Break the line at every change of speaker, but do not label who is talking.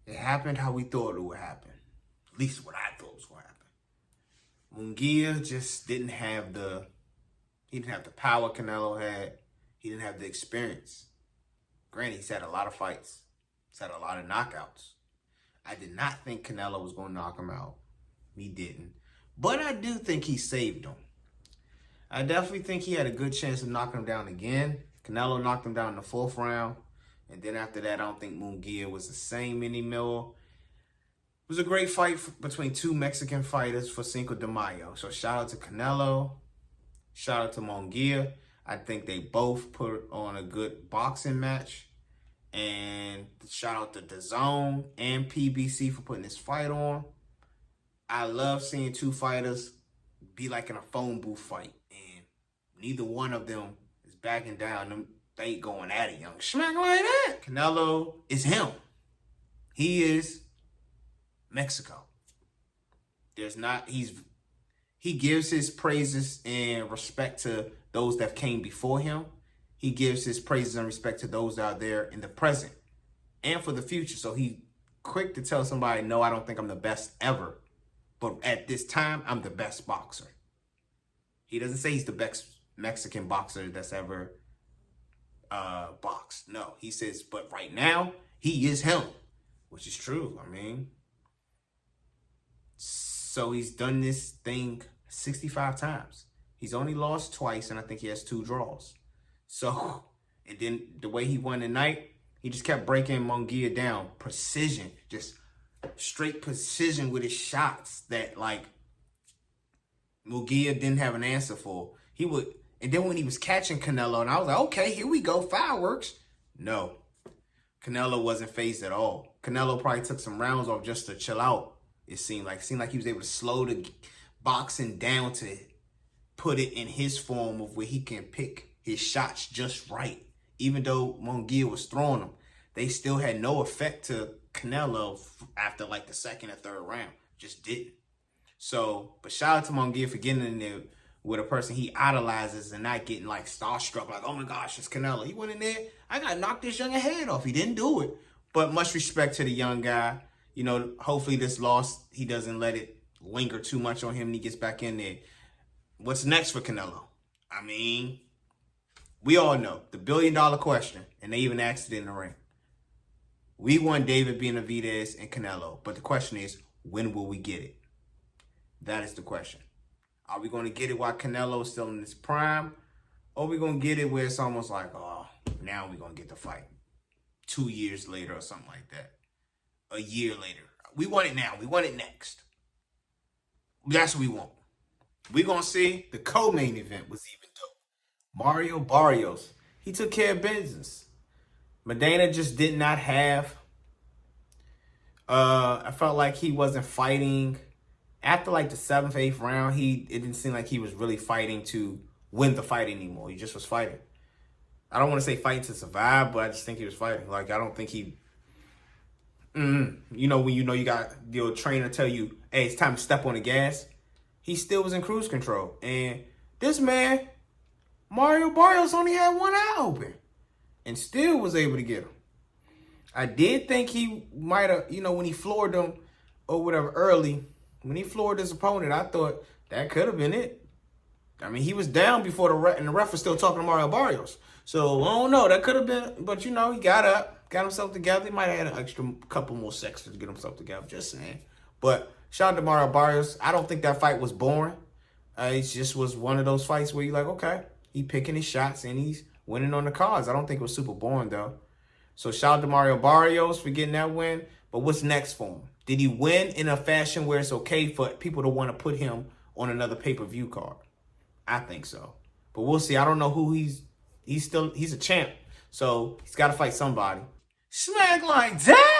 It happened how we thought it would happen. At least what I thought was going to happen. Munguia just didn't have the power Canelo had. He didn't have the experience. Granted, he's had a lot of fights. He's had a lot of knockouts. I did not think Canelo was going to knock him out. He didn't. But I do think he saved him. I definitely think he had a good chance of knocking him down again. Canelo knocked him down in the 4th round. And then after that, I don't think Munguia was the same anymore. It was a great fight between two Mexican fighters for Cinco de Mayo. So shout out to Canelo. Shout out to Munguia. I think they both put on a good boxing match. And shout out to DAZN and PBC for putting this fight on. I love seeing two fighters be like in a phone booth fight. And neither one of them is backing down. They going at it, young smack like that. Canelo is him. He is Mexico. He gives his praises and respect to those that came before him. He gives his praises and respect to those that are there in the present and for the future. So he quick to tell somebody, no, I don't think I'm the best ever. But at this time, I'm the best boxer. He doesn't say he's the best Mexican boxer that's ever boxed. No, he says, but right now, he is him, which is true. I mean, so he's done this thing 65 times. He's only lost twice, and I think he has 2 draws. So, and then the way he won tonight, he just kept breaking Munguia down. Precision, just straight precision with his shots that, like, Munguia didn't have an answer for. And then when he was catching Canelo, and I was like, okay, here we go, fireworks. No, Canelo wasn't phased at all. Canelo probably took some rounds off just to chill out, it seemed like. It seemed like he was able to slow the boxing down to put it in his form of where he can pick his shots just right. Even though Munguia was throwing them, they still had no effect to Canelo after like the 2nd or 3rd round. Just didn't. So, but shout out to Munguia for getting in there with a person he idolizes and not getting like starstruck, like, oh my gosh, it's Canelo. He went in there, I got to knock this young head off. He didn't do it. But much respect to the young guy. You know, hopefully this loss, he doesn't let it linger too much on him and he gets back in there. What's next for Canelo? I mean, we all know the $1 billion question, and they even asked it in the ring. We want David Benavidez and Canelo, but the question is, when will we get it? That is the question. Are we going to get it while Canelo is still in his prime? Or are we going to get it where it's almost like, oh, now we're going to get the fight 2 years later or something like that. A year later. We want it now. We want it next. That's what we want. We're going to see. The co-main event was even dope. Mario Barrios. He took care of business. Maidana just did not have... I felt like he wasn't fighting... After like the 7th, 8th round, it didn't seem like he was really fighting to win the fight anymore. He just was fighting. I don't want to say fighting to survive, but I just think he was fighting. Like, I don't think he... You know, when you know you got your trainer tell you, hey, it's time to step on the gas. He still was in cruise control. And this man, Mario Barrios, only had one eye open. And still was able to get him. I did think he might have, you know, when he floored him or whatever early... When he floored his opponent, I thought that could have been it. I mean, he was down before the ref, and the ref was still talking to Mario Barrios. So, I don't know. That could have been, but, you know, he got up, got himself together. He might have had an extra couple more seconds to get himself together, just saying. But shout out to Mario Barrios. I don't think that fight was boring. It just was one of those fights where you're like, okay, he picking his shots, and he's winning on the cards. I don't think it was super boring, though. So, shout out to Mario Barrios for getting that win. But what's next for him? Did he win in a fashion where it's okay for people to want to put him on another pay-per-view card? I think so. But we'll see. I don't know who he's a champ. So he's got to fight somebody. Smack like that.